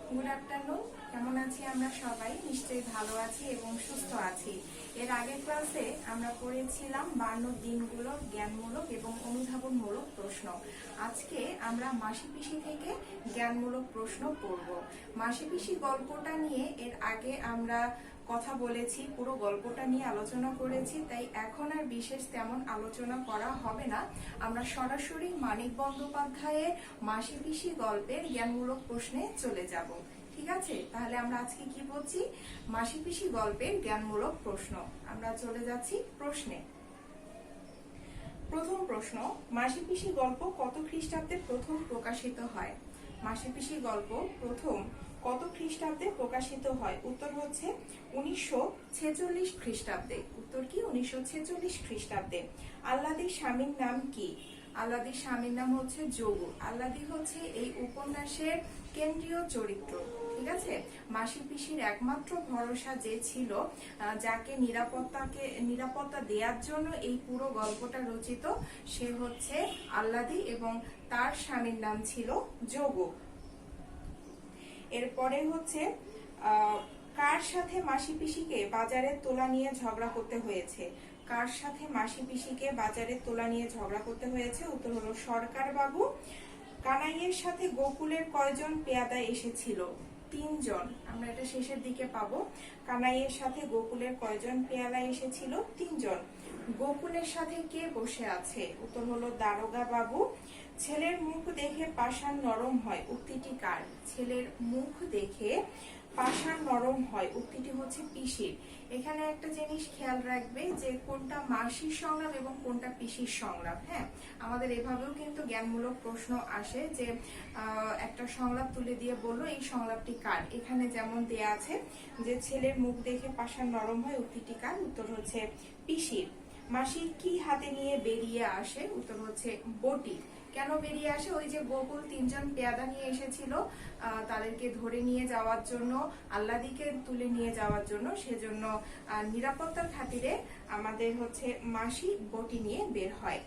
Good afternoon. কেমন আছি আমরা সবাই? নিশ্চয়ই ভালো আছি এবং সুস্থ আছি। এর আগের ক্লাসে আমরা পড়েছিলাম 52 দিনগুলো জ্ঞানমূলক এবং অনুধাবনমূলক প্রশ্ন। আজকে আমরা মাসি পিসি থেকে জ্ঞানমূলক প্রশ্ন পড়ব। মাসি পিসি গল্পটা নিয়ে এর আগে আমরা কথা বলেছি, পুরো গল্পটা নিয়ে আলোচনা করেছি, তাই এখন আর বিশেষ তেমন আলোচনা করা হবে না। আমরা সরাসরি মানিক বন্দ্যোপাধ্যায়ের মাসি পিসি গল্পের জ্ঞানমূলক প্রশ্নে চলে যাব। ঠিক আছে, তাহলে আমরা আজকে কি বলছি? মাসি পিসি গল্পের জ্ঞানমূলক প্রশ্ন। আমরা চলে যাচ্ছি প্রশ্নে। প্রথম প্রশ্ন, মাসি পিসি গল্প কত খ্রিস্টাব্দে প্রথম প্রকাশিত হয়? মাসি পিসি গল্প প্রথম কত খ্রিস্টাব্দে প্রকাশিত হয়? উত্তর হচ্ছে 1946 খ্রিস্টাব্দে। উত্তর কি? 1946 খ্রিস্টাব্দে। আল্লাদির স্বামীর নাম কি? আল্লাদির স্বামীর নাম হচ্ছে যোগু। আল্লাদি হচ্ছে এই উপন্যাসের কেন্দ্রীয় চরিত্র। ঠিক আছে, মাসি পিসির একমাত্র ভরসা যে ছিল, যাকে নিরাপত্তা দেওয়ার জন্য এই পুরো গল্পটা রচিত, সে হচ্ছে আল্লাদি এবং তার স্বামীর নাম ছিল যোগু। এরপরে হচ্ছে কার সাথে মাসি পিসিকে বাজারে তোলা নিয়ে ঝগড়া করতে হয়েছে? কার সাথে মাসি পিসিকে বাজারে তোলা নিয়ে ঝগড়া করতে হয়েছে? উত্তর হলো সরকার বাবু। কানাইয়ের সাথে গোকুলের কয়জন পেয়াদা এসেছিল? 3 জন। আমরা এটা শেষের দিকে পাবো। কানাইয়ের সাথে গোকুলের কয়জন পেয়াদা এসেছিল? 3 জন। গোকুলের সাথে কে বসে আছে? উত্তর হলো দারোগা বাবু। ছেলের মুখ দেখে পাষাণ নরম হয়, উক্তিটি কার? ছেলের মুখ দেখে পাষাণ নরম হয়, উক্তিটি হচ্ছে পিসির। এখানে একটা জিনিস খেয়াল রাখবে যে কোনটা মাসির সংলাপ এবং কোনটা পিসির সংলাপ। হ্যাঁ, আমাদের এভাবেও কিন্তু জ্ঞানমূলক প্রশ্ন আসে যে একটা সংলাপ তুলে দিয়ে বললো এই সংলাপটি কার। এখানে যেমন দেয়া আছে যে ছেলের মুখ দেখে পাষাণ নরম হয়, উক্তিটি কার? উত্তর হচ্ছে পিসির। মাসি কি হাতে নিয়ে বেরিয়ে আসে? উত্তর হচ্ছে বটি। কেন বেরিয়ে আসে? ওই যে গোকুল 3 জন পেয়াদা নিয়ে এসেছিল, তাদেরকে ধরে নিয়ে যাওয়ার জন্য, আল্লাদিকে তুলে নিয়ে যাওয়ার জন্য, সেজন্য নিরাপত্তার খাতিরে আমাদের হচ্ছে মাসি বটি নিয়ে বের হয়।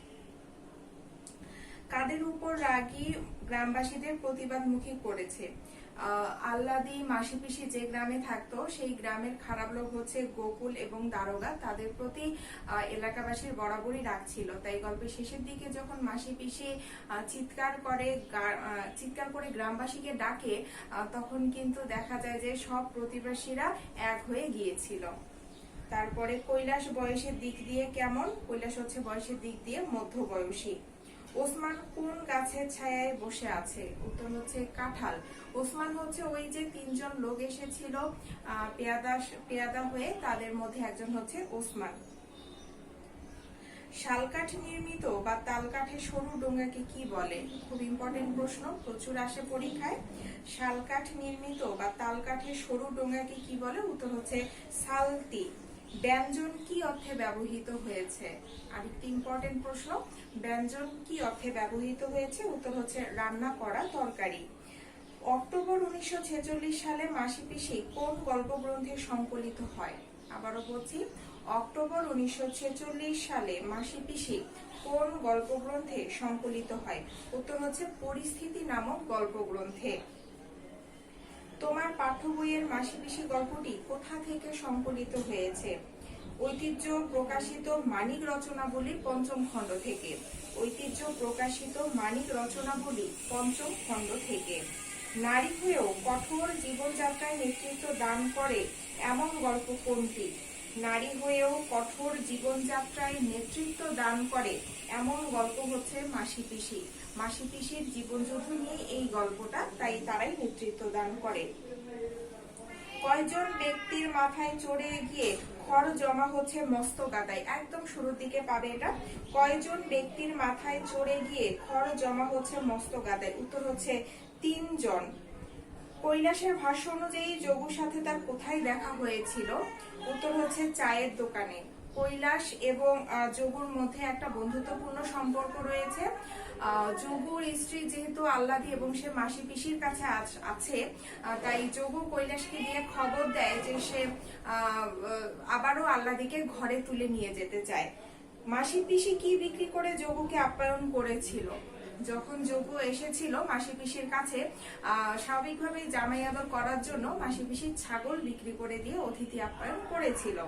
কাদের উপর রাগী গ্রামবাসীদের প্রতিবাদমুখী করেছে? আল্লাদি মাসি পিসি যে গ্রামে থাকতো সেই গ্রামের খারাপ লোক হচ্ছে গোকুল এবং দারোগা। তাদের প্রতি এলাকাবাসীর বরাবরই রাগ ছিল। তাই গল্পের শেষের দিকে যখন মাসি পিসি চিৎকার করে গ্রামবাসীকে ডাকে, তখন কিন্তু দেখা যায় যে সব প্রতিবাসীরা এক হয়ে গিয়েছিল। তারপরে কৈলাস বয়সের দিক দিয়ে কেমন? কৈলাস হচ্ছে বয়সের দিক দিয়ে মধ্যবয়সী। ওসমান কোন গাছের ছায়ায় বসে আছে? উত্তর হচ্ছে কাঁঠাল। ওসমান হচ্ছে ওই যে 3 জন লোক এসেছিল পেয়াদা হয়ে, তাদের মধ্যে একজন হচ্ছে ওসমান। শালকাঠ নির্মিত বা তালকাঠের সরু ডোঙাকে কি বলে? খুব ইম্পর্টেন্ট প্রশ্ন, প্রচুর আসে পরীক্ষায়। শালকাঠ নির্মিত বা তালকাঠের সরু ডোঙাকে কি বলে? উত্তর হচ্ছে সালতি। ব্যঞ্জন কি অর্থে ব্যবহৃত হয়েছে? আরেকটি ইম্পর্টেন্ট প্রশ্ন, ব্যঞ্জন কি অর্থে ব্যবহৃত হয়েছে? উত্তর হচ্ছে রান্না করা তরকারি। অক্টোবর 1946 সালে মাসি পিসি কোন গল্পগ্রন্থে সংকলিত হয়? আবারও বলছি, অক্টোবর 1946 সালে মাসি পিসি কোন গল্পগ্রন্থে সংকলিত হয়? উত্তর হচ্ছে পরিস্থিতি নামক গল্পগ্রন্থে। তোমার পাঠ্য বইয়ের মাসি পিসি গল্পটি কোথা থেকে সংকলিত হয়েছে? ঐতিহ্য প্রকাশিত মানিক রচনাবলী 5ম খণ্ড থেকে। ঐতিহ্য প্রকাশিত মানিক রচনাবলী 5ম খণ্ড থেকে। নারী হয়েও কঠোর জীবনযাত্রায় নেতৃত্ব দান করে এমন গল্প কোনটি? নারী হয়েও কঠোর জীবনযাত্রায় নেতৃত্ব দান করে এমন গল্প হচ্ছে মাসি পিসি। মাসি পিসির জীবনযুদ্ধ নিয়ে এই গল্পটা, তাই তারাই নেতৃত্ব দান করে। কয়জন ব্যক্তির মাথায় চড়ে গিয়ে খড় জমা হচ্ছে মস্ত গাদায়? একদম শুরুর দিকে পাবে এটা। কয়জন ব্যক্তির মাথায় চড়ে গিয়ে খড় জমা হচ্ছে মস্ত গাদায়? উত্তর হচ্ছে 3 জন। কৈলাসের ভাষ্য অনুযায়ী যোগুর সাথে তার কোথায় দেখা হয়েছিল? উত্তর হচ্ছে চায়ের দোকানে। কৈলাস এবং যোগুর মধ্যে একটা বন্ধুত্বপূর্ণ সম্পর্ক রয়েছে। যোগুর স্ত্রী যেহেতু আল্লাদি এবং সে মাসি পিসির কাছে আছে, তাই যোগু কৈলাসকে দিয়ে খবর দেয় যে সে আবারও আল্লাদিকে ঘরে তুলে নিয়ে যেতে চায়। মাসি পিসি কি বিক্রি করে যোগুকে আপ্যায়ন করেছিল? যখন যোগ্য এসেছিল মাসি পিসির কাছে স্বাভাবিকভাবে জামাই আদর করার জন্য মাসি পিসির ছাগল বিক্রি করে দিয়ে অতিথি আপ্যায়ন করেছিল।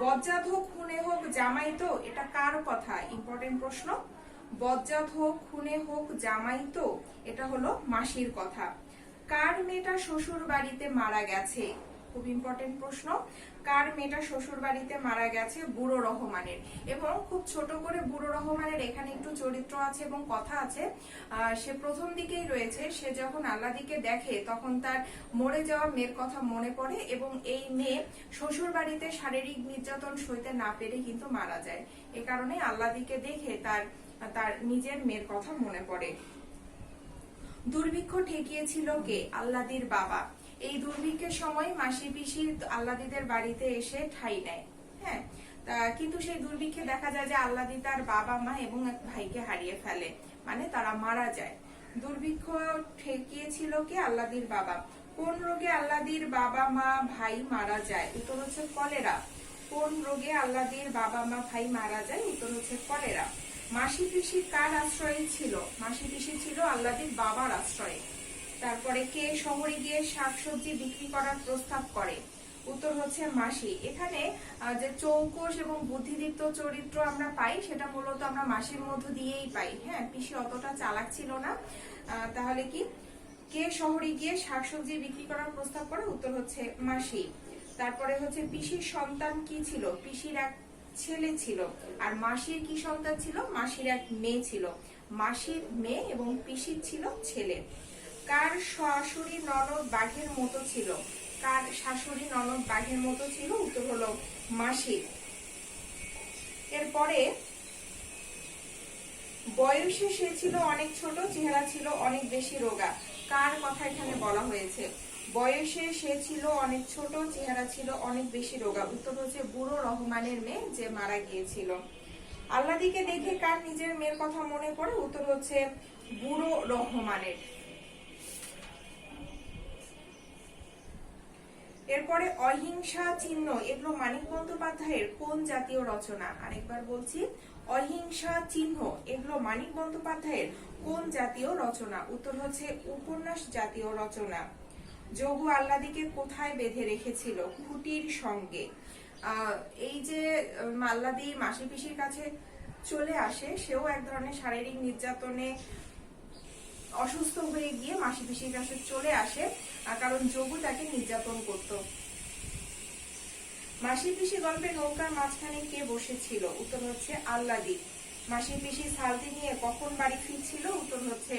বজ্জাত হোক খুনে হোক জামাই তো, এটা কার কথা? ইম্পর্টেন্ট প্রশ্ন। বজ্জাত হোক খুনে হোক জামাই তো, এটা হলো মাসির কথা। কার মেয়েটা শ্বশুর বাড়িতে মারা গেছে? খুব ইম্পর্টেন্ট প্রশ্ন। কার মেয়েটা শ্বশুর বাড়িতে মারা গেছে? বুড়ো রহমানের। এবং খুব ছোট করে বুড়ো রহমানের এখানে একটু চরিত্র আছে এবং কথা আছে। সে প্রথম দিকেই রয়েছে, সে যখন আল্লাদিকে দেখে তখন তার মরে যাওয়া মেয়ের কথা মনে পড়ে এবং এই মেয়ে শ্বশুর বাড়িতে শারীরিক নির্যাতন সইতে না পেরে কিন্তু মারা যায়। এ কারণে আল্লাদিকে দেখে তার নিজের মেয়ের কথা মনে পড়ে। দুর্ভিক্ষ ঠেকিয়েছিল কে? আল্লাদির বাবা। এই দুর্ভিক্ষের সময় মাসি পিসি আল্লাদিদের বাড়িতে এসে ঠাঁই নেয়। হ্যাঁ, কিন্তু সেই দুর্ভিক্ষে দেখা যায় যে আল্লাদি তার বাবা মা এবং এক ভাইকে হারিয়ে ফেলে, মানে তারা মারা যায়। দুর্ভিক্ষ ঠেকিয়েছিল কে? আল্লাদির বাবা। কোন রোগে আল্লাদির বাবা মা ভাই মারা যায়? উত্তর হচ্ছে কলেরা। কোন রোগে আল্লাদির বাবা মা ভাই মারা যায়? উত্তর হচ্ছে কলেরা। মাসি পিসি কার আশ্রয়ে ছিল? মাসি পিসি ছিল আল্লাদির বাবার আশ্রয়ে। তারপরে কে শহরে গিয়ে শাকসবজি বিক্রি করার প্রস্তাব করে? উত্তর হচ্ছে মাসি। এখানে যে চৌকস এবং বুদ্ধিদীপ্ত চরিত্র আমরা পাই সেটা মূলত আমরা মাসির মধ্য দিয়েই পাই। হ্যাঁ, পিসি অতটা চালাক ছিল না। তাহলে কি কে শহরে গিয়ে শাকসবজি বিক্রি করার প্রস্তাব করে? উত্তর হচ্ছে মাসি। তারপরে হচ্ছে পিসির সন্তান কি ছিল? পিসির এক ছেলে ছিল। আর মাসির কি সন্তান ছিল? মাসির এক মেয়ে ছিল। মাসির মেয়ে এবং পিসির ছিল ছেলে। কার শাশুড়ি ননদ বাঘের মতো ছিল? কার শাশুড়ি ননদ বাঘের মতো ছিল? উত্তর হলো মাসির। এরপরে বয়সে সে ছিল অনেক ছোট, চেহারা ছিল অনেক বেশি রোগা। কার কথা এখানে বলা হয়েছে? বয়সে সে ছিল অনেক ছোট, চেহারা ছিল অনেক বেশি রোগা। উত্তর হচ্ছে বুড়ো রহমানের মেয়ে যে মারা গিয়েছিল। আল্লাদিকে দেখে কার নিজের মেয়ের কথা মনে পড়ে? উত্তর হচ্ছে বুড়ো রহমানের। এরপরে অহিংসা চিহ্ন, এগুলো মানিক বন্দ্যোপাধ্যায়ের কোন জাতীয় রচনা? আরেকবার বলছি, অহিংসা চিহ্ন এগুলো মানিক বন্দ্যোপাধ্যায়ের কোন জাতীয় রচনা? উত্তর হচ্ছে উপন্যাস জাতীয় রচনা। যোগু আল্লাদিকে কোথায় বেঁধে রেখেছিল? খুঁটির সঙ্গে। এই যে আল্লাদি মাসি পিসির কাছে চলে আসে, সেও এক ধরনের শারীরিক নির্যাতনে অসুস্থ হয়ে গিয়ে মাসি পিসির কাছে চলে আসে, কারণ যোগু তাকে নির্যাতন করত। মাসি পিসি গল্পে নৌকার মাঝখানে কে বসেছিল? উত্তর হচ্ছে আল্লাদি। মাসি পিসি সালতি নিয়ে কখন বাড়ি ফিরছিল? উত্তর হচ্ছে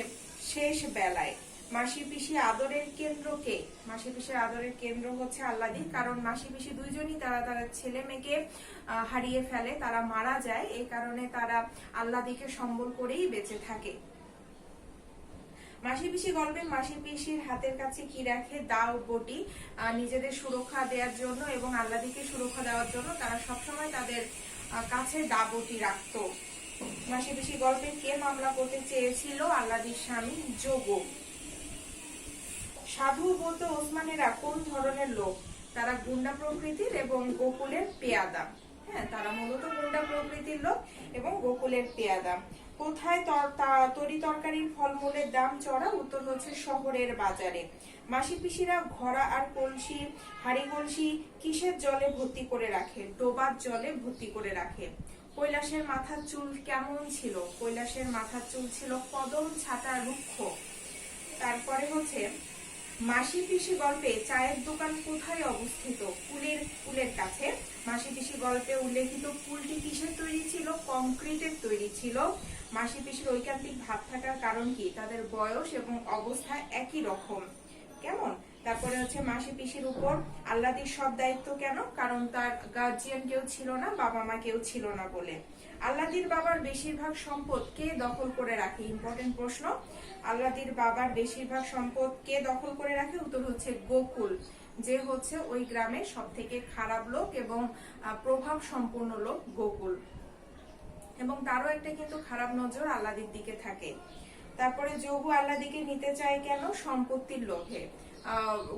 শেষ বেলায়। মাসি পিসি আদরের কেন্দ্র কে? মাসি পিসির আদরের কেন্দ্র হচ্ছে আল্লাদি, কারণ মাসি পিসি দুইজনই তারা ছেলে মেয়েকে হারিয়ে ফেলে, তারা মারা যায়। এই কারণে তারা আল্লাদিকে সম্বল করেই বেঁচে থাকে। মাসি পিসি গল্পে মাসি পিসির হাতের কাছে কি রাখে? দাও বটি। নিজেদের সুরক্ষা দেওয়ার জন্য এবং আল্লাদিকে সুরক্ষা দেওয়ার জন্য তারা সবসময় তাদের কাছে দা বটি রাখতো। মাসি পিসি গল্পে কে মামলা করতে চেয়েছিল? আল্লাদির স্বামী যোগু। সাধু বলতে ওসমানেরা কোন ধরনের লোক? তারা গুন্ডা প্রকৃতির এবং গোকুলের পেয়াদা। হ্যাঁ, তারা মূলত গুন্ডা প্রকৃতির লোক এবং গোকুলের পেয়াদা। কোথায় তরি তরকারির ফলমূলের দাম চড়া? উত্তর হচ্ছে শহরের বাজারে। মাসি পিসিরা ঘড়া আর কলসি, হাড়ি কলসি কিসের জলে ভর্তি করে রাখে? ডোবার জলে ভর্তি করে রাখে। কৈলাসের মাথার চুল কেমন ছিল? কৈলাসের মাথার চুল ছিল কদম ছাটা রুক্ষ। তারপরে হচ্ছে মাসি পিসি গল্পে চায়ের দোকান কোথায় অবস্থিত? কুলের কাছে। মাসি পিসি গল্পে উল্লেখিত কুলটি কিসের তৈরি ছিল? কংক্রিটের তৈরি ছিল। মাসি পিসির ঐকান্তিক ভাব থাকার কারণ কি? তাদের বয়স এবং অবস্থা একই রকম। কেমন? তারপরে হচ্ছে মাসি পিসির উপর আল্লাদির সব দায়িত্ব কেন? কারণ তার গার্জিয়ান কেউ ছিল না, বাবা মা কেউ ছিল না বলে। আল্লাদির বাবার বেশিরভাগ সম্পদ কে দখল করে রাখে? ইম্পর্টেন্ট প্রশ্ন। আল্লাদির বাবার বেশিরভাগ সম্পদ কে দখল করে রাখে? উত্তর হচ্ছে গোকুল, যে হচ্ছে ওই গ্রামের সব থেকে খারাপ লোক এবং প্রভাব সম্পন্ন লোক গোকুল। এবং তারও একটা কিন্তু খারাপ নজর আল্লাদির দিকে থাকে। তারপরে যোগু আল্লাদিকে নিতে চায় কেন? সম্পত্তির লোভে।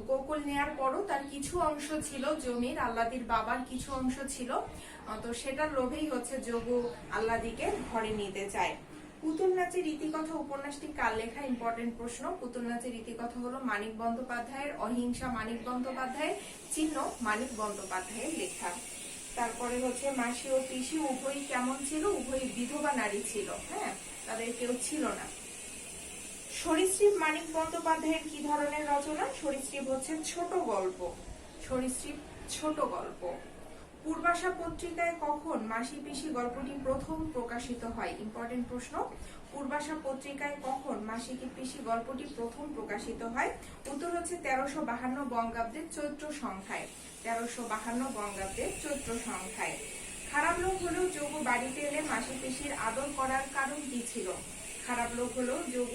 গোকুল নেয়ার পরও তার কিছু অংশ ছিল জমির, আল্লাদির বাবার কিছু অংশ ছিল, তো সেটার লোভেই হচ্ছে যোগু আল্লাদিকে ঘরে নিতে চায়। পুতুল নাচের রীতিকথা উপন্যাসটি কার লেখা? ইম্পর্টেন্ট প্রশ্ন। পুতুল নাচের রীতিকথা হলো মানিক বন্দ্যোপাধ্যায়ের। অহিংসা মানিক বন্দ্যোপাধ্যায়ের। চিহ্ন মানিক বন্দ্যোপাধ্যায়ের লেখা। তারপরে হচ্ছে মাসি ও পিসি উভয়ই কেমন ছিল? উভয়ই বিধবা নারী ছিল, হ্যাঁ, তাদের কেউ ছিল না। সরীসৃপ মানিক বন্দ্যোপাধ্যায়ের কি ধরনের রচনা? সরীসৃপ হচ্ছে ছোট গল্প। সরীসৃপ ছোট গল্প। পূর্বাশা পত্রিকায় কখন মাসি পিসি গল্পটি প্রথম প্রকাশিত হয়? ইম্পর্টেন্ট প্রশ্ন। পূর্বাশা পত্রিকায় কখন মাসি পিসি গল্পটি প্রথম প্রকাশিত হয়? উত্তর হচ্ছে 1352 বঙ্গাব্দের চৈত্র সংখ্যায়। 1352 বঙ্গাব্দের চৈত্র সংখ্যায়। খারাপ লোক হলেও যোগ বাড়িতে এলে মাসি পিসির আদর করার কারণ কি ছিল? খারাপ লোক হলেও যোগ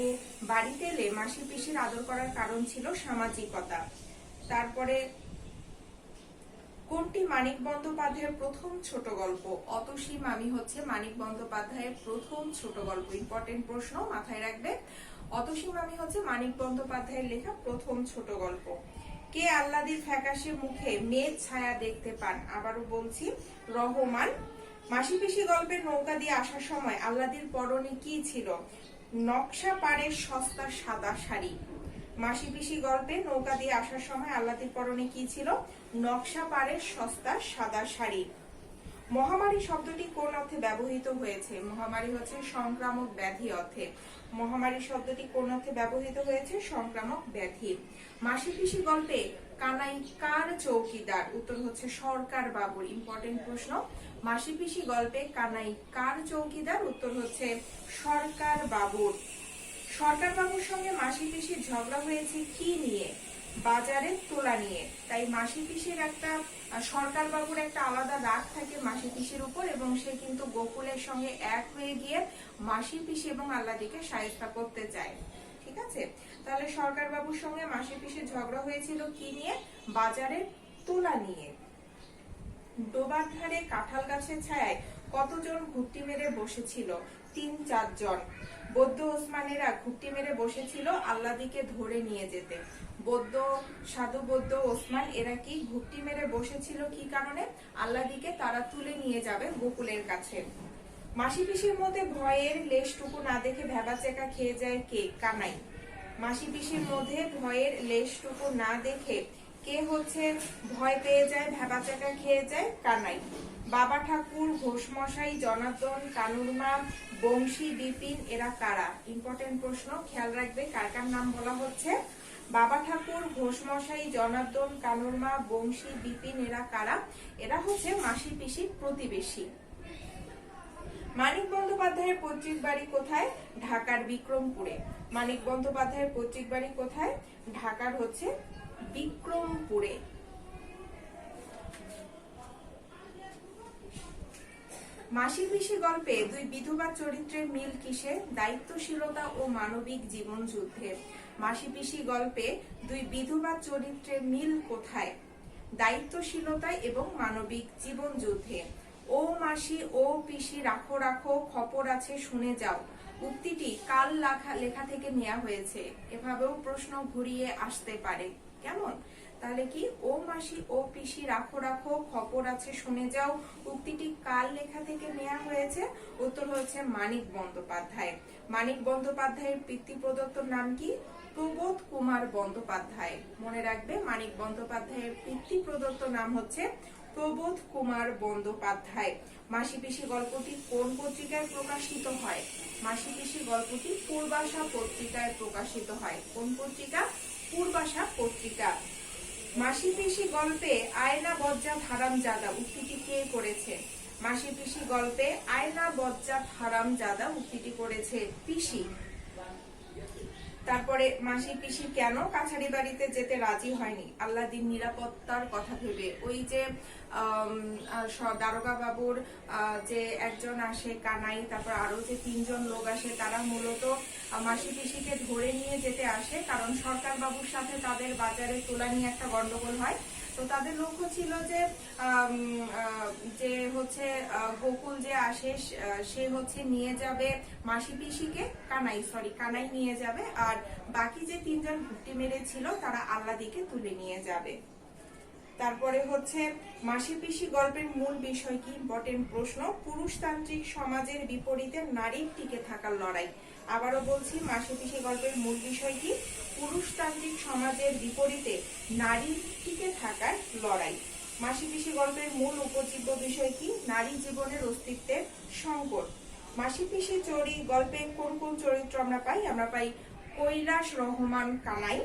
বাড়িতে এলে মাসি পিসির আদর করার কারণ ছিল সামাজিকতা। তারপরে কোনটি মানিক বন্দ্যোপাধ্যায়ের প্রথম ছোট গল্প? অতসী মামি হচ্ছে মানিক বন্দ্যোপাধ্যায়ের প্রথম ছোট গল্প। ইম্পর্টেন্ট প্রশ্ন, মাথায় রাখবে। অতসী মামি হচ্ছে মানিক বন্দ্যোপাধ্যায়ের লেখা প্রথম ছোট গল্প। কে আল্লাদির ফ্যাকাশে মুখে মেঘ ছায়া দেখতে পান? আবারও বলছি, রহমান। মাসি পিসি গল্পের নৌকা দিয়ে আসার সময় আল্লাদির পরনে কি ছিল? নকশা পাড়ের সস্তা সাদা শাড়ি। মাসি পিসি গল্পে নৌকা দিয়ে আসার সময় আল্লাদির পরনে কি ছিল? নকশা পাড়ের সস্তা সাদা শাড়ি। মহামারী শব্দটি কোন অর্থে ব্যবহৃত হয়েছে? মহামারী হচ্ছে সংক্রামক ব্যাধি অর্থে। মহামারী শব্দটি কোন অর্থে ব্যবহৃত হয়েছে? সংক্রামক ব্যাধি। মাসি পিসি গল্পে কানাই কার চৌকিদার? উত্তর হচ্ছে সরকার বাবুর। ইম্পর্টেন্ট প্রশ্ন। মাসি পিসি গল্পে কানাই কার চৌকিদার? উত্তর হচ্ছে সরকার বাবুর। সরকার বাবুর সঙ্গে মাসি পিসির ঝগড়া হয়েছে কি নিয়ে? বাজারের তোলা নিয়ে। তাই মাসি পিসির একটা, সরকার বাবুর একটা আলাদা রাগ থাকে মাসি পিসির উপর, এবং সে কিন্তু গোকুলের সঙ্গে এক হয়ে গিয়ে মাসি পিসি এবং আল্লাদিকে শায়েস্তা করতে চায়। ঠিক আছে, তাহলে সরকার বাবুর সঙ্গে মাসি পিসির ঝগড়া হয়েছিল কি নিয়ে? বাজারের তোলা নিয়ে। ডোবার ধারে কাঁঠাল গাছের ছায়ায় কতজন ঘুপটি মেরে বসেছিল? 3-4 জন। বৌদ্ধ ওসমানেরা ঘুপটি মেরে বসেছিল আল্লাদিকে ধরে নিয়ে যেতে। বৌদ্ধ সাধু বৌদ্ধ ওসমান এরা কি ঘুপটি মেরে বসেছিল কি কারণে? আল্লাদিকে তারা তুলে নিয়ে যাবে গোকুলের কাছে। মাসি পিসির মধ্যে ভয়ের লেশটুকু না দেখে ভেবাচেকা খেয়ে যায় কে? কানাই। মাসি পিসির মধ্যে ভয়ের লেশটুকু না দেখে কে হচ্ছে ভয় পেয়ে যায়, ভেবাচাকা খেয়ে যায়? কানাই। বাবা ঠাকুর, ঘোষমশাই, জনার্দন, কানুরমা, বংশী, বিপিন এরা কারা? ইম্পর্টেন্ট প্রশ্ন, খেয়াল রাখবে কার কার নাম বলা হচ্ছে। বাবা ঠাকুর, ঘোষমশাই, জনার্দন, কানুরমা, বংশী, বিপিন এরা কারা? এরা হচ্ছে মাসি পিসির প্রতিবেশী। মানিক বন্দ্যোপাধ্যায়ের পৈতৃক বাড়ি কোথায়? ঢাকার বিক্রমপুরে। মানিক বন্দ্যোপাধ্যায়ের পৈতৃক বাড়ি কোথায়? ঢাকার হচ্ছে বিক্রমপুরে। মাসি পিসি গল্পে দুই বিধবা চরিত্রের মিল কিসে? দায়িত্বশীলতা ও মানবিক জীবন যুদ্ধে। মাসি পিসি গল্পে দুই বিধবা চরিত্রের মিল কোথায়? দায়িত্বশীলতায় এবং মানবিক জীবন যুদ্ধে। ও মাসি ও পিসি রাখো রাখো খবর আছে শুনে যাও উক্তিটি কার লেখা থেকে নেওয়া হয়েছে? এভাবেও প্রশ্ন ঘুরিয়ে আসতে পারে। কেমন? তাহলে কি ও মাসি ও পিসি রাখো রাখো খবর আছে শুনে যাও উক্তিটি কার লেখা থেকে নেওয়া হয়েছে? উত্তর হচ্ছে মানিক বন্দ্যোপাধ্যায়। মানিক বন্দ্যোপাধ্যায়ের পিতৃপ্রদত্ত নাম কি? প্রবোধ কুমার বন্দ্যোপাধ্যায়। মনে রাখবে মানিক বন্দ্যোপাধ্যায়ের পিতৃপ্রদত্ত নাম হচ্ছে প্রবোধ কুমার বন্দ্যোপাধ্যায়। মাসি পিসি গল্পটি কোন পত্রিকায় প্রকাশিত হয়? মাসি পিসি গল্পটি পূর্বাশা পত্রিকায় প্রকাশিত হয়। কোন পত্রিকা? পূর্বাশা পত্রিকা। মাসি পিসি গল্পে আয়না বজ্জাত হারামজাদা উক্তিটি কে করেছে? মাসি পিসি গল্পে আয়না বজ্জাত হারামজাদা উক্তিটি করেছে পিসি। তারপরে মাসি পিসি কেন কাছারি বাড়িতে যেতে রাজি হয়নি? আল্লাদির নিরাপত্তার কথা ভেবে। ওই যে দারোগা বাবুর যে একজন আসে কানাই, তারপর আরো যে 3 জন লোক আসে, তারা মূলত মাসি পিসিকে ধরে নিয়ে যেতে আসে, কারণ সরকার বাবুর সাথে তাদের বাজারে তোলা নিয়ে একটা গন্ডগোল হয়। তো তাদের লক্ষ্য ছিল যে যে হচ্ছে গোকুল যে আসে সে হচ্ছে নিয়ে যাবে মাসি পিসিকে, কানাই নিয়ে যাবে, আর বাকি যে 3 জন ঘুপটি মেরেছিল তারা আল্লাদিকে তুলে নিয়ে যাবে। তারপরে হচ্ছে মাসি পিসি গল্পের মূল বিষয় কি, ইম্পর্টেন্ট প্রশ্ন। পুরুষতান্ত্রিক সমাজের বিপরীতে নারীর টিকে থাকার লড়াই। আবারও বলছি, মাসি পিসি গল্পের মূল বিষয় কি, পুরুষতান্ত্রিক সমাজের বিপরীতে নারীর টিকে থাকার লড়াই। মাসি পিসি গল্পের মূল উপজীব্য বিষয় কি, নারী জীবনের অস্তিত্বের সংকট। মাসি পিসি গল্পে কোন কোন চরিত্র আমরা পাই? আমরা পাই কৈলাস রহমান কানাই।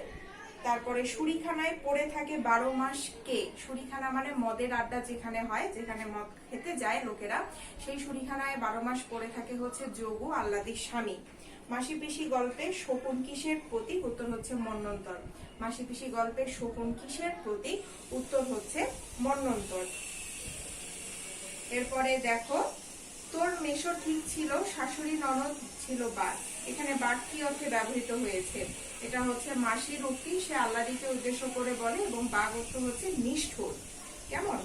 তারপরে শুরিখানায় পড়ে থাকে 12 মাস কে? শুরিখানা মানে মদের আড্ডা যেখানে হয়, যেখানে মদ খেতে যায় লোকেরা, সেই শুরিখানায় 12 মাস পড়ে থাকে হচ্ছে যোগু, আহ্লাদির স্বামী। মাসি পিসি গল্পে শকুন কিসের প্রতীক? উত্তর হচ্ছে মন্বন্তর। মাসি পিসি গল্পে শকুন কিসের প্রতীক? উত্তর হচ্ছে মন্বন্তর। এরপরে দেখো, তোর মেশো ঠিক ছিল, শাশুড়ি ননদ ছিল বাঘ। এখানে বাঘ কি অর্থে ব্যবহৃত হয়েছে? এটা হচ্ছে মাসির উক্তি, সে আহ্লাদিকে উদ্দেশ্য করে বলে, এবং বাঘ অর্থ হচ্ছে নিষ্ঠুর। কেমন?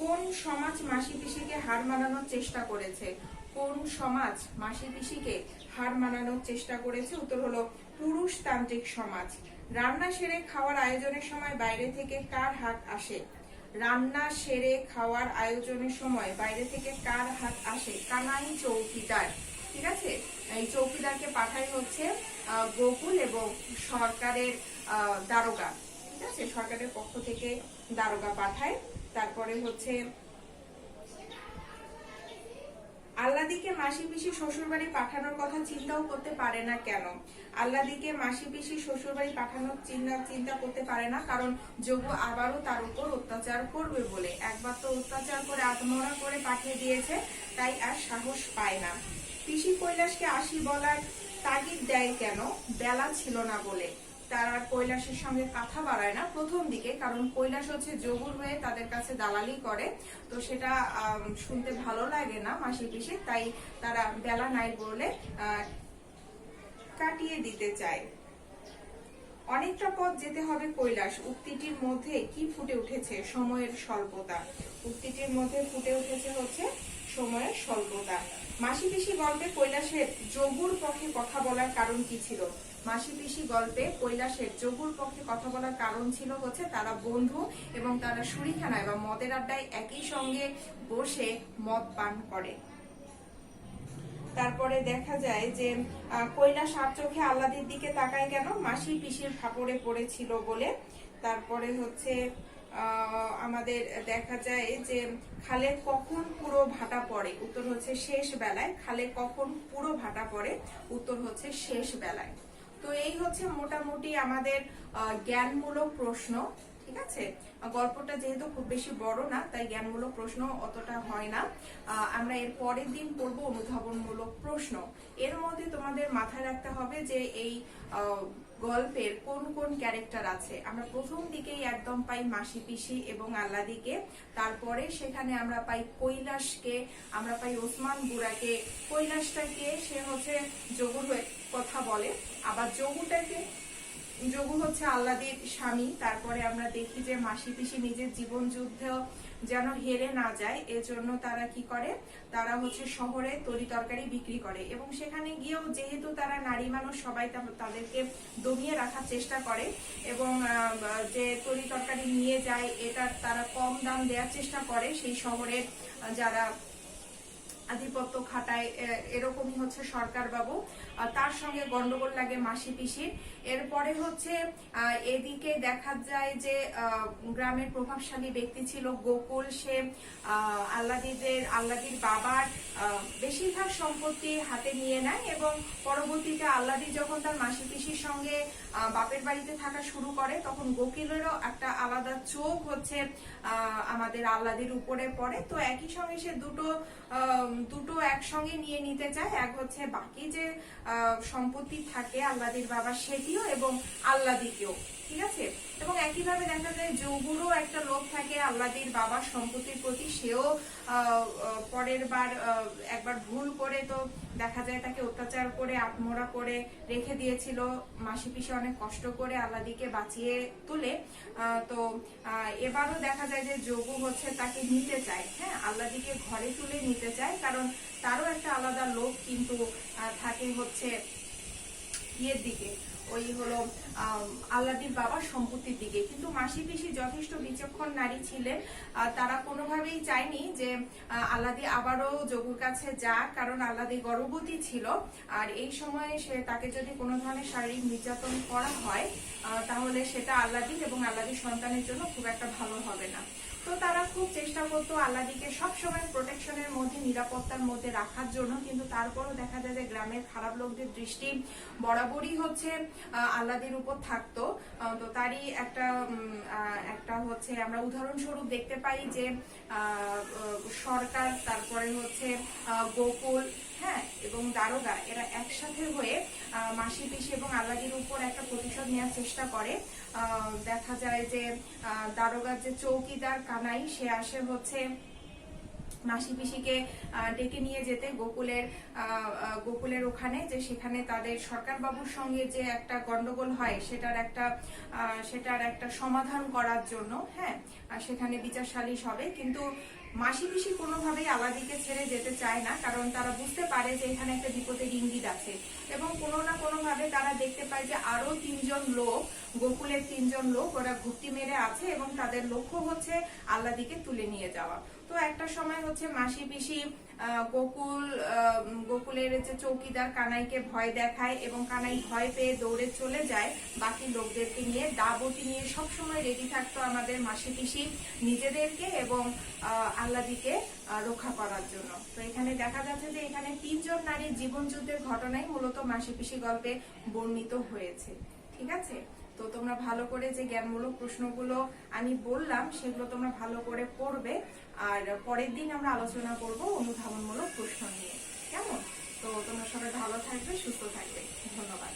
কোন সমাজ মাসি পিসিকে হার মানানোর চেষ্টা করেছে? কোন সমাজ মাসি পিসিকে হার মানানোর চেষ্টা করেছে? উত্তর হলো পুরুষতান্ত্রিক সমাজ। রান্না সেরে খাওয়ার আয়োজনের সময় বাইরে থেকে কার হাত আসে? রান্না সেরে খাওয়ার আয়োজনের সময় বাইরে থেকে কার হাত আসে? কানাই চৌকিদার। ঠিক আছে, এই চৌকিদারকে পাঠায় হচ্ছে গোকুল এবং সরকারের দারোগা। ঠিক আছে, সরকারের পক্ষ থেকে দারোগা পাঠায়। তারপরে হচ্ছে আহ্লাদিকে মাসি পিসি শ্বশুর বাড়ি পাঠানোর কথা চিন্তাও করতে পারে না কেন? আহ্লাদিকে মাসি পিসি শ্বশুর বাড়ি পাঠানোর চিন্তা করতে পারে না, কারণ যোগু আবারও তার উপর অত্যাচার করবে বলে। একবার তো অত্যাচার করে আত্মহত্যা করে পাঠিয়ে দিয়েছে, তাই আর সাহস পায় না। পিসি কৈলাসকে আসি বলার তাগিদ দেয় কেন? বেলা ছিল না বলে। তারা কৈলাসের সঙ্গে কথা বাড়ায় না প্রথম দিকে, কারণ কৈলাস হচ্ছে যোগুর হয়ে তাদের কাছে দালালি করে, তো সেটা শুনতে ভালো লাগে না মাসি পিসি, তাই তারা বেলা নাই বলে কাটিয়ে দিতে চায়। অনেকটা পথ যেতে হবে কৈলাস, উক্তিটির মধ্যে কি ফুটে উঠেছে? সময়ের স্বল্পতা। উক্তিটির মধ্যে ফুটে উঠেছে হচ্ছে সময়ের স্বল্পতা। মাসি পিসি গল্পে কৈলাসের যোগুর পক্ষে কথা বলার কারণ কি ছিল? মাসি পিসি গল্পে কৈলাসের যোগুর পক্ষে কথা বলার কারণ ছিল হচ্ছে তারা বন্ধু, এবং তারা শুরিখানায় বা মদের আড্ডায় একই সঙ্গে বসে মদ পান করে। তারপরে দেখা যায় যে কৈলাস আর চোখে আহ্লাদের দিকে তাকায় কেন? মাসি পিসির ফাপড়ে পড়েছিল বলে। তারপরে হচ্ছে আমাদের দেখা যায় যে খালে কখন পুরো ভাটা পড়ে? উত্তর হচ্ছে শেষ বেলায়। খালে কখন পুরো ভাটা পড়ে? উত্তর হচ্ছে শেষ বেলায়। তো এই হচ্ছে মোটামুটি আমাদের জ্ঞানমূলক প্রশ্ন। ঠিক আছে, গল্পটা যেহেতু খুব বেশি বড় না, তাই জ্ঞানমূলক প্রশ্ন অতটা হয় না। আমরা এর পরের দিন পড়বো অনুধাবনমূলক প্রশ্ন। এর মধ্যে তোমাদের মাথায় রাখতে হবে যে এই গল্পের কোন কোন ক্যারেক্টার আছে। আমরা প্রথম দিকেই একদম পাই মাসি পিসি এবং আহ্লাদিকে, তারপরে সেখানে আমরা পাই কৈলাসকে, আমরা পাই ওসমান বুড়াকে। কৈলাসটাকে সে হচ্ছে যোগুর হয়ে কথা বলে, আবার যোগু হচ্ছে আহ্লাদির স্বামী। তারপরে আমরা দেখি যে মাসি পিসি নিজের জীবন যুদ্ধেও যেন হেরে না যায়, এজন্য তারা কি করে? তারা হচ্ছে শহরে তরি তরকারি বিক্রি করে, এবং সেখানে গিয়েও যেহেতু তারা নারী মানুষ, সবাই তাদেরকে দমিয়ে রাখার চেষ্টা করে, এবং যে তরি তরকারি নিয়ে যায় এটা তারা কম দাম দেওয়ার চেষ্টা করে সেই শহরের যারা আধিপত্য খাটায়, এরকমই হচ্ছে সরকার বাবু। তার সঙ্গে গন্ডগোল লাগে মাসি পিসির। এরপরে হচ্ছে এদিকে দেখা যায় যে গ্রামের প্রভাবশালী ব্যক্তি ছিল গোকুল, সে আহ্লাদির বাবার বেশিরভাগ সম্পত্তি হাতে নিয়ে নেয়, এবং পরবর্তীতে আহ্লাদি যখন তার মাসি পিসির সঙ্গে বাপের বাড়িতে থাকা শুরু করে, তখন গোকুলেরও একটা আলাদা চোখ হচ্ছে আমাদের আহ্লাদির উপরে পড়ে। তো একই সঙ্গে সে দুটো একসঙ্গে নিয়ে নিতে চায়, এক হচ্ছে বাকি যে সম্পত্তি থাকে আহ্লাদির বাবা সেটিও, এবং আহ্লাদিকেও। ঠিক আছে, এবং একইভাবে দেখা যায় যোগুরও একটা লোভ থাকে আহ্লাদির বাবার সম্পত্তির প্রতি, সেও পরের বার একবার ভুল করে তো দেখা যায় তাকে অত্যাচার করে আত্মহত্যা করে রেখে দিয়েছিল। মাসি পিসি অনেক কষ্ট করে আহ্লাদিকে বাঁচিয়ে তুলে। তো এবারও দেখা যায় যে যোগু হচ্ছে তাকে নিতে চায়, হ্যাঁ, আহ্লাদিকে ঘরে তুলে নিতে চায়, কারণ তারও একটা আলাদা লোভ কিন্তু থাকে হচ্ছে ইয়ের দিকে, ওই হলো আল্লাদির বাবার সম্পত্তির দিকে। কিন্তু মাসি পিসি যথেষ্ট বিচক্ষণ নারী ছিলেন, তারা কোনোভাবেই চায়নি যে আল্লাদি আবারও যোগুর কাছে যাক, কারণ আল্লাদি গর্ভবতী ছিল। আর এই সময়ে তাকে যদি কোনো ধরনের শারীরিক নির্যাতন করা হয় তাহলে সেটা আল্লাদির এবং আল্লাদির সন্তানের জন্য খুব একটা ভালো হবে না। তো তারা খুব চেষ্টা করতো আল্লাদিকে সবসময় প্রোটেকশনের মধ্যে, নিরাপত্তার মধ্যে রাখার জন্য। কিন্তু তারপরও দেখা যায় যে গ্রামের খারাপ লোকদের দৃষ্টি বরাবরই হচ্ছে আল্লাদির উপর থাকতো। তো তারই একটা হচ্ছে আমরা উদাহরণস্বরূপ দেখতে পাই যে সরকার, তারপরে হচ্ছে গোকুল, হ্যাঁ, এবং দারোগা, এরা একসাথে হয়ে মাসি পিসি এবং আল্লাদির উপর একটা প্রতিশোধ নেওয়ার চেষ্টা করে। দেখা যায় যে দারোগার যে চৌকিদার কানাই, সে আসে হচ্ছে মাসি পিসিকে ডেকে নিয়ে যেতে গোকুলের ওখানে, যে সেখানে তাদের সরকার বাবুর সঙ্গে যে একটা গন্ডগোল হয় সেটার একটা সমাধান করার জন্য। হ্যাঁ, সেখানে বিচার সালিশ হবে। কিন্তু মাসি পিসি কোনোভাবেই আল্লাদিকে ছেড়ে যেতে চায় না, কারণ তারা বুঝতে পারে যে এখানে একটা বিপদের ইঙ্গিত আছে। এবং কোনো না কোনো ভাবে তারা দেখতে পায় যে আরো 3 জন লোক, গোকুলের 3 জন লোক, ওরা ঘুরতি মেরে আছে এবং তাদের লক্ষ্য হচ্ছে আল্লাদিকে তুলে নিয়ে যাওয়া। তো একটা সময় হচ্ছে মাসি পিসি গোকুলের যে চৌকিদার কানাইকে ভয় দেখায় এবং কানাই ভয় পেয়ে দৌড়ে চলে যায় বাকি লোকদেরকে নিয়ে। দাবতি নিয়ে সবসময় রেডি থাকতো আমাদের মাসি পিসি নিজেদেরকে এবং আল্লাদিকে রক্ষা করার জন্য। তো এখানে দেখা যাচ্ছে যে এখানে 3 জন নারীর জীবন যুদ্ধের ঘটনাই মূলত মাসি পিসি গল্পে বর্ণিত হয়েছে। ঠিক আছে, তো তোমরা ভালো করে যে জ্ঞানমূলক প্রশ্নগুলো আমি বললাম সেগুলো তোমরা ভালো করে পড়বে। আর পরের দিন আমরা আলোচনা করব অনুধাবনমূলক প্রশ্ন নিয়ে। কেমন? তো তোমরা সবাই ভালো থাকবে, সুস্থ থাকবে। ধন্যবাদ।